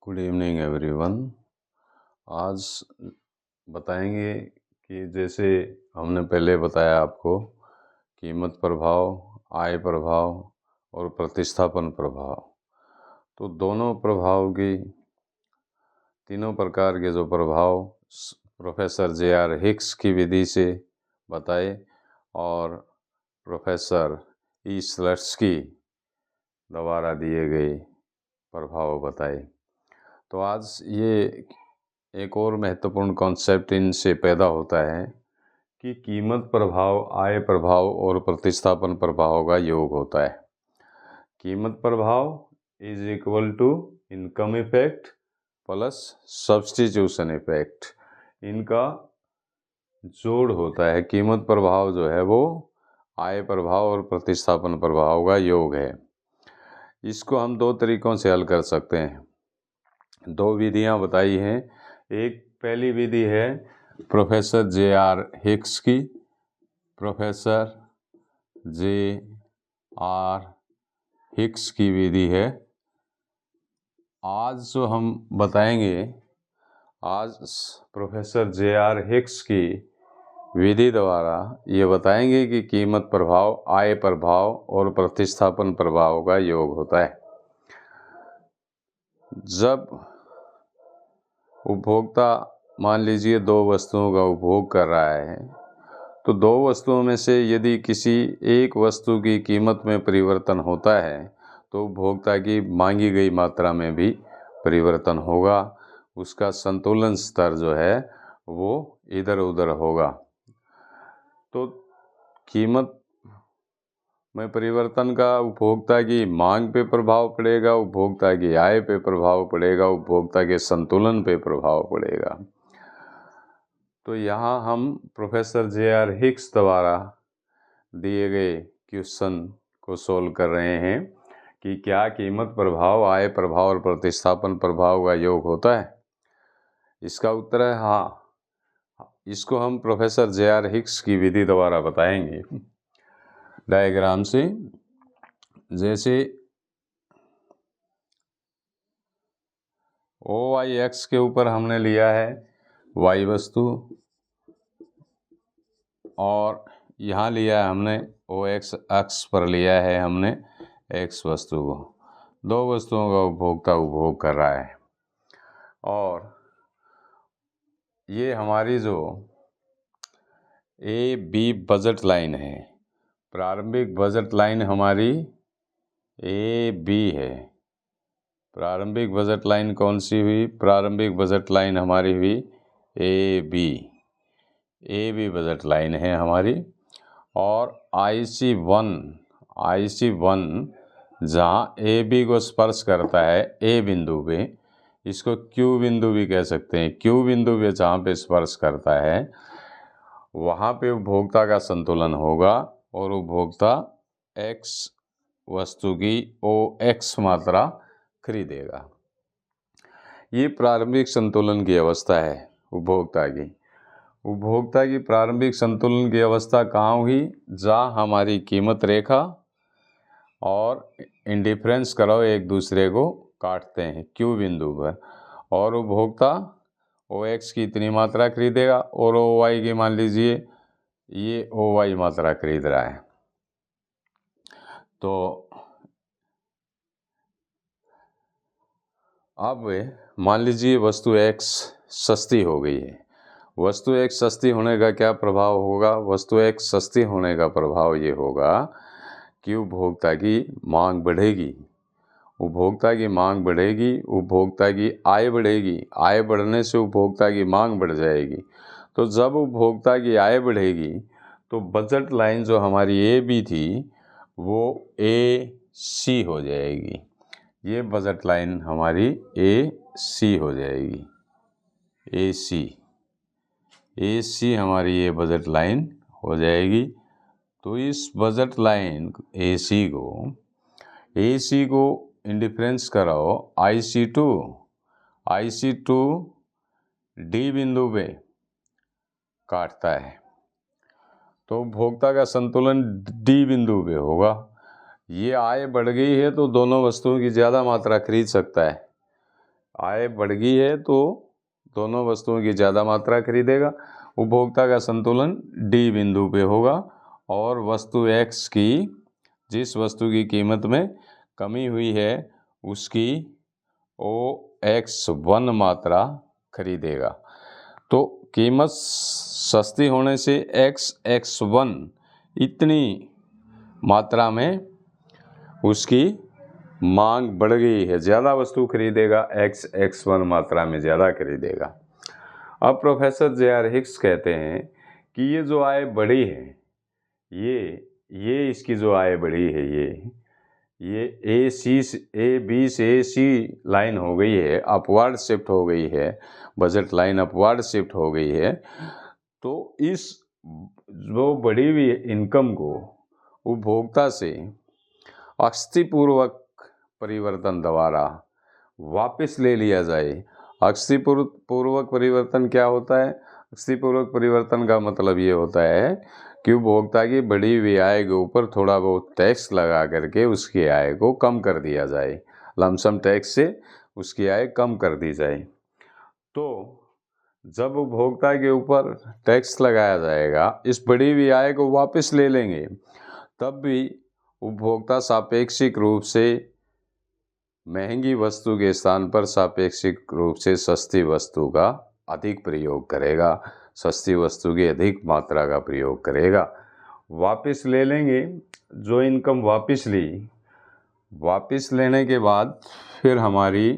Good evening everyone. आज बताएंगे कि जैसे हमने पहले बताया आपको कीमत प्रभाव, आय प्रभाव और प्रतिस्थापन प्रभाव। तो दोनों प्रभाव की तीनों प्रकार के जो प्रभाव प्रोफेसर जे.आर. हिक्स की विधि से बताए और प्रोफेसर ई. स्लट्सकी द्वारा दिए गए प्रभाव बताए। तो आज ये एक और महत्वपूर्ण कॉन्सेप्ट इनसे पैदा होता है कि कीमत प्रभाव, आय प्रभाव और प्रतिस्थापन प्रभाव का योग होता है। कीमत प्रभाव is equal to income effect plus substitution effect, इनका जोड़ होता है। कीमत प्रभाव जो है वो आय प्रभाव और प्रतिस्थापन प्रभाव का योग है। इसको हम दो तरीकों से हल कर सकते हैं। दो विधियां बताई हैं। एक पहली विधि है प्रोफेसर जे.आर. हिक्स की। Professor JR. हिक्स की विधि है। आज जो हम बताएंगे, आज प्रोफेसर जे.आर. हिक्स की विधि द्वारा ये बताएंगे कि कीमत प्रभाव, आय प्रभाव और प्रतिस्थापन प्रभाव का योग होता है। जब उपभोक्ता मान लीजिए दो वस्तुओं का उपभोग कर रहा है, तो दो वस्तुओं में से यदि किसी एक वस्तु की कीमत में परिवर्तन होता है तो उपभोक्ता की मांगी गई मात्रा में भी परिवर्तन होगा। उसका संतुलन स्तर जो है वो इधर उधर होगा। तो कीमत में परिवर्तन का उपभोक्ता की मांग पे प्रभाव पड़ेगा, उपभोक्ता की आय पे प्रभाव पड़ेगा, उपभोक्ता के संतुलन पे प्रभाव पड़ेगा। तो यहाँ हम प्रोफेसर जे.आर. हिक्स द्वारा दिए गए क्वेश्चन को सोल्व कर रहे हैं कि क्या कीमत प्रभाव, आय प्रभाव और प्रतिस्थापन प्रभाव का योग होता है। इसका उत्तर है हाँ। इसको हम प्रोफेसर जे.आर. हिक्स की विधि द्वारा बताएंगे डायग्राम से। जैसे OYX के ऊपर हमने लिया है Y वस्तु और यहाँ लिया है हमने OX अक्ष पर लिया है हमने X वस्तु को। दो वस्तुओं का उपभोक्ता उपभोग कर रहा है और ये हमारी जो AB बजट लाइन है, प्रारंभिक बजट लाइन हमारी AB है। प्रारंभिक बजट लाइन कौन सी हुई? प्रारंभिक बजट लाइन हमारी हुई AB बजट लाइन है हमारी। और IC1 जहाँ AB को स्पर्श करता है A बिंदु पे, इसको Q बिंदु भी कह सकते हैं। Q बिंदु पे जहाँ पे स्पर्श करता है वहाँ पे उपभोक्ता का संतुलन होगा और उपभोक्ता X वस्तु की OX मात्रा खरीदेगा। ये प्रारंभिक संतुलन की अवस्था है उपभोक्ता की। उपभोक्ता की प्रारंभिक संतुलन की अवस्था कहाँ हुई? जहाँ हमारी कीमत रेखा और इंडिफरेंस कर्व एक दूसरे को काटते हैं Q बिंदु पर, और उपभोक्ता OX की इतनी मात्रा खरीदेगा और OY की मान लीजिए ये OY मात्रा खरीद रहा है। तो अब मान लीजिए वस्तु X सस्ती हो गई है। वस्तु X सस्ती होने का क्या प्रभाव होगा? वस्तु X सस्ती होने का प्रभाव ये होगा कि उपभोक्ता की मांग बढ़ेगी। उपभोक्ता की मांग बढ़ेगी, उपभोक्ता की आय बढ़ेगी। आय बढ़ने से उपभोक्ता की मांग बढ़ जाएगी। तो जब उपभोक्ता की आय बढ़ेगी तो बजट लाइन जो हमारी AB थी वो AC हो जाएगी। ये बजट लाइन हमारी AC हो जाएगी। AC हमारी ये बजट लाइन हो जाएगी। तो इस बजट लाइन AC को इंडिफरेंस कराओ IC2 D बिंदु पे काटता है तो उपभोक्ता का संतुलन D बिंदु पे होगा। ये आय बढ़ गई है तो दोनों वस्तुओं की ज़्यादा मात्रा खरीद सकता है। आय बढ़ गई है तो दोनों वस्तुओं की ज़्यादा मात्रा खरीदेगा। उपभोक्ता का संतुलन डी बिंदु पे होगा और वस्तु एक्स की, जिस वस्तु की कीमत में कमी हुई है उसकी OX1 मात्रा खरीदेगा। तो कीमत सस्ती होने से XX1 इतनी मात्रा में उसकी मांग बढ़ गई है, ज़्यादा वस्तु खरीदेगा, XX1 मात्रा में ज़्यादा खरीदेगा। अब प्रोफेसर JR हिक्स कहते हैं कि ये जो आय बढ़ी है, ये इसकी जो आय बढ़ी है, ये AB से C लाइन हो गई है, अपवर्ड शिफ्ट हो गई है, बजट लाइन अपवर्ड शिफ्ट हो गई है। तो इस जो बढ़ी हुई इनकम को उपभोक्ता से अक्षतिपूर्वक परिवर्तन द्वारा वापस ले लिया जाए। अक्षतिपूर्वक परिवर्तन क्या होता है? अक्षतिपूर्वक परिवर्तन का मतलब ये होता है कि उपभोक्ता की बढ़ी हुई आय के ऊपर थोड़ा बहुत टैक्स लगा करके उसकी आय को कम कर दिया जाए, लमसम टैक्स से उसकी आय कम कर दी जाए। तो जब उपभोक्ता के ऊपर टैक्स लगाया जाएगा, इस बढ़ी हुई आय को वापस ले लेंगे, तब भी उपभोक्ता सापेक्षिक रूप से महंगी वस्तु के स्थान पर सापेक्षिक रूप से सस्ती वस्तु का अधिक प्रयोग करेगा, सस्ती वस्तु की अधिक मात्रा का प्रयोग करेगा। वापस ले लेंगे, जो इनकम वापस ली, वापस लेने के बाद फिर हमारी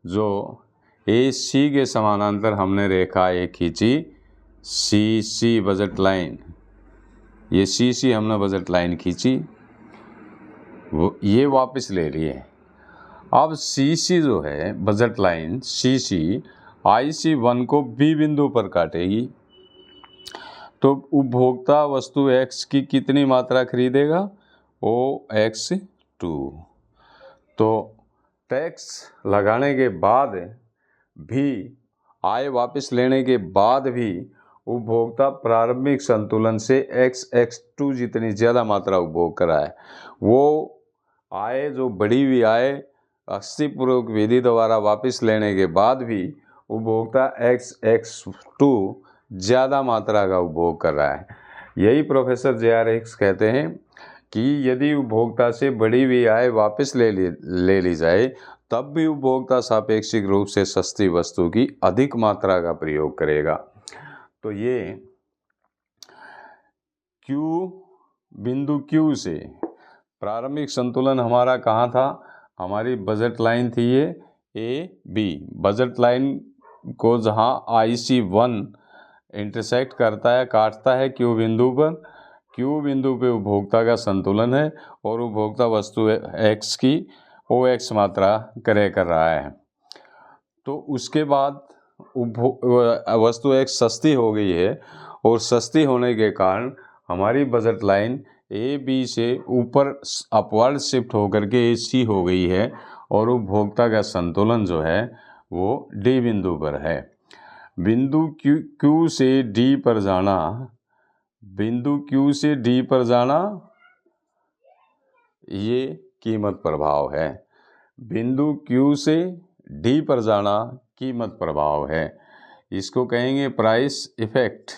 जो AC के समानांतर हमने रेखा एक खींची, CC बजट लाइन, ये CC हमने बजट लाइन खींची, ये वापस ले लिए। अब CC जो है बजट लाइन CC IC1 को B बिंदु पर काटेगी। तो उपभोक्ता वस्तु X की कितनी मात्रा खरीदेगा? OX2। तो टैक्स लगाने के बाद भी, आय वापस लेने के बाद भी उपभोक्ता प्रारंभिक संतुलन से XX2 जितनी ज़्यादा मात्रा उपभोग करा है, वो आय जो बढ़ी हुई आय अक्षतिपूर्वक विधि द्वारा वापस लेने के बाद भी उपभोक्ता XX2 ज़्यादा मात्रा का उपभोग कर रहा है। यही प्रोफेसर JR हिक्स कहते हैं कि यदि उपभोक्ता से बढ़ी हुई आय वापस ले ली जाए, तब भी उपभोक्ता सापेक्षिक रूप से सस्ती वस्तु की अधिक मात्रा का प्रयोग करेगा। तो ये बिंदु Q से प्रारंभिक संतुलन हमारा कहाँ था? हमारी बजट लाइन थी ये AB। बजट लाइन को जहाँ IC1 इंटरसेक्ट करता है, काटता है Q बिंदु पर, Q बिंदु पे उपभोक्ता का संतुलन है और उपभोक्ता वस्तु X की OX मात्रा क्रय कर रहा है। तो उसके बाद वस्तु X सस्ती हो गई है और सस्ती होने के कारण हमारी बजट लाइन AB से ऊपर अपवर्ड शिफ्ट होकर के AC हो गई है और उपभोक्ता का संतुलन जो है वो D बिंदु पर है। बिंदु Q से D पर जाना, बिंदु Q से D पर जाना ये कीमत प्रभाव है। बिंदु Q से D पर जाना कीमत प्रभाव है। इसको कहेंगे प्राइस इफेक्ट।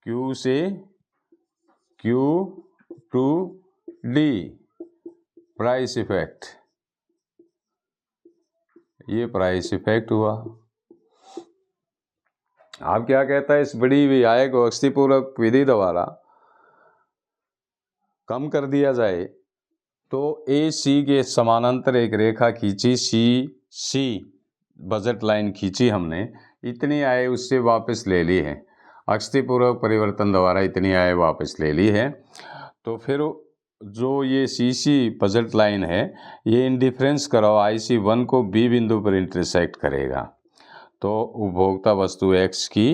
Q से Q to D, price effect, ये प्राइस इफेक्ट हुआ। आप क्या कहता है? इस बढ़ी हुई आय को अक्षतिपूर्वक विधि द्वारा कम कर दिया जाए तो AC के समानांतर एक रेखा खींची, CC बजट लाइन खींची हमने, इतनी आय उससे वापस ले ली है, अक्षतिपूर्वक परिवर्तन द्वारा इतनी आय वापस ले ली है। तो फिर जो ये CC बजट लाइन है, ये इंडिफरेंस कराओ IC1 को B बिंदु पर इंटरसेक्ट करेगा, तो उपभोक्ता वस्तु X की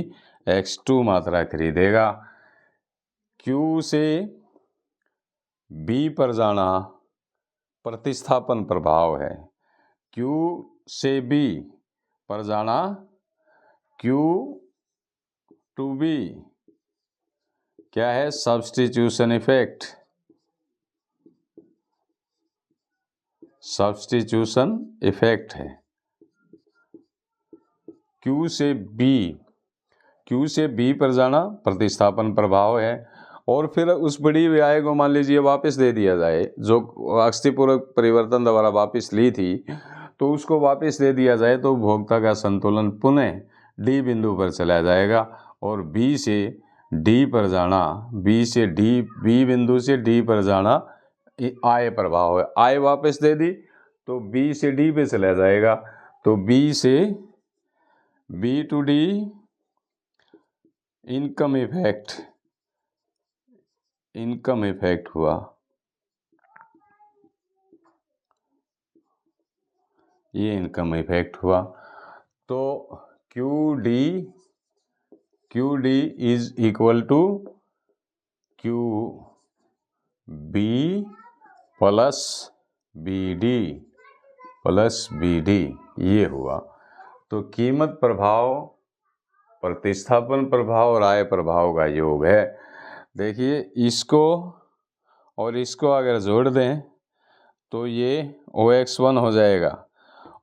X2 मात्रा खरीदेगा। Q से B पर जाना प्रतिस्थापन प्रभाव है। Q से B पर जाना Q टू B क्या है? सब्स्टिट्यूशन इफेक्ट, सब्स्टिट्यूशन इफेक्ट है। Q से B पर जाना प्रतिस्थापन प्रभाव है। और फिर उस बड़ी हुई आय को मान लीजिए वापस दे दिया जाए, जो अक्षतिपूर्वक परिवर्तन द्वारा वापस ली थी, तो उसको वापस दे दिया जाए, तो उपभोक्ता का संतुलन पुनः D बिंदु पर चला जाएगा। और B से D पर जाना, B बिंदु से D पर जाना आय प्रभाव है। आय वापस दे दी तो B से D पे चला जाएगा, तो B से B to D income effect हुआ। ये इनकम इफेक्ट हुआ। तो QD is equal to QB plus BD ये हुआ। तो कीमत प्रभाव, प्रतिस्थापन प्रभाव और आय प्रभाव का योग है। देखिए, इसको और इसको अगर जोड़ दें तो ये OX1 हो जाएगा।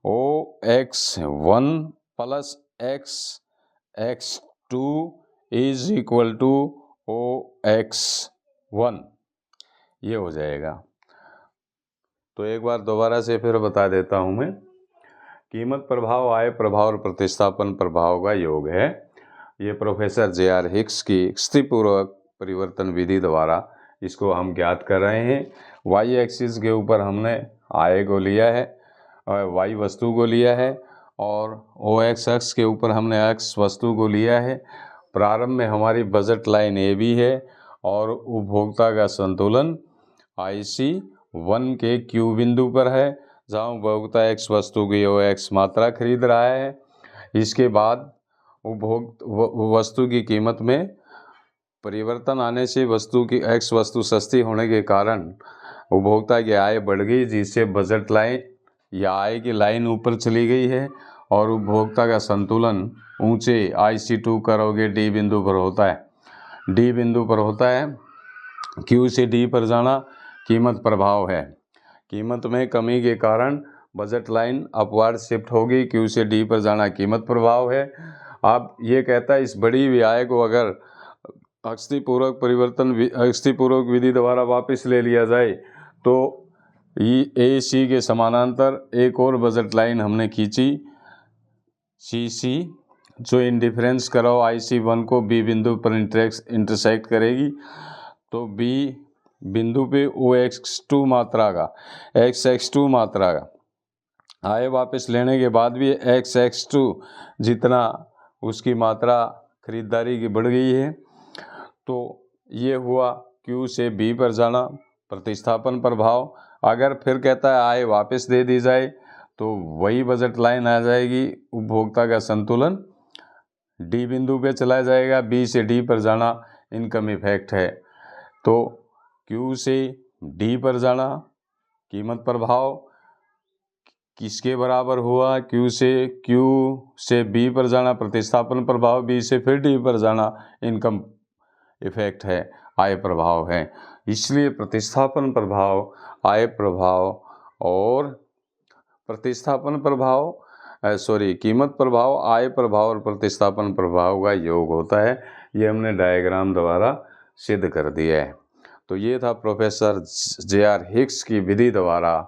OX1 plus XX2 is equal to OX1, ये हो जाएगा। तो एक बार दोबारा से फिर बता देता हूँ मैं। कीमत प्रभाव, आय प्रभाव और प्रतिस्थापन प्रभाव का योग है। ये प्रोफेसर JR हिक्स की स्थितिपूर्वक परिवर्तन विधि द्वारा इसको हम ज्ञात कर रहे हैं। वाई एक्सिस के ऊपर हमने आय को लिया है और वाई वस्तु को लिया है, और OX अक्ष के ऊपर हमने X वस्तु को लिया है। प्रारंभ में हमारी बजट लाइन AB है और उपभोक्ता का संतुलन IC1 के Q बिंदु पर है, जहाँ उपभोक्ता X वस्तु की OX मात्रा खरीद रहा है। इसके बाद वस्तु की कीमत में परिवर्तन आने से वस्तु की X वस्तु सस्ती होने के कारण उपभोक्ता की आय बढ़ गई, जिससे बजट लाइन या आय की लाइन ऊपर चली गई है और उपभोक्ता का संतुलन ऊंचे IC2 करोगे D बिंदु पर होता है। Q से D पर जाना कीमत प्रभाव है। कीमत में कमी के कारण बजट लाइन अपवार्ड शिफ्ट होगी, Q से D पर जाना कीमत प्रभाव है। अब ये कहता है, इस बड़ी हुई आय को अगर अक्षतिपूर्वक विधि द्वारा वापस ले लिया जाए तो AC के समानांतर एक और बजट लाइन हमने खींची CC, जो इंडिफरेंस कराओ IC1 को B बिंदु पर इंटरसेक्ट करेगी। तो B बिंदु पे OX2 मात्रा का XX2 मात्रा का आय वापस लेने के बाद भी XX2 जितना उसकी मात्रा खरीदारी की बढ़ गई है। तो ये हुआ Q से B पर जाना प्रतिस्थापन प्रभाव। अगर फिर कहता है आय वापस दे दी जाए तो वही बजट लाइन आ जाएगी, उपभोक्ता का संतुलन D बिंदु पे चला जाएगा। B से D पर जाना इनकम इफेक्ट है। तो Q से D पर जाना कीमत प्रभाव किसके बराबर हुआ? Q से B पर जाना प्रतिस्थापन प्रभाव, B से फिर D पर जाना इनकम इफेक्ट है, आय प्रभाव है। इसलिए प्रतिस्थापन प्रभाव, आय प्रभाव और कीमत प्रभाव, आय प्रभाव और प्रतिस्थापन प्रभाव का योग होता है। ये हमने डायग्राम द्वारा सिद्ध कर दिया है। तो ये था प्रोफेसर JR हिक्स की विधि द्वारा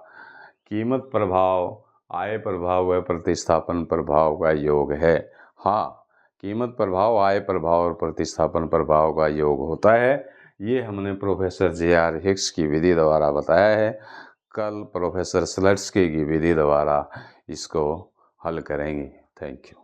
कीमत प्रभाव, आय प्रभाव व प्रतिस्थापन प्रभाव का योग है। हाँ, कीमत प्रभाव, आय प्रभाव और प्रतिस्थापन प्रभाव का योग होता है। ये हमने प्रोफेसर JR हिक्स की विधि द्वारा बताया है। कल प्रोफेसर स्लट्सकी की विधि द्वारा इसको हल करेंगे। Thank you.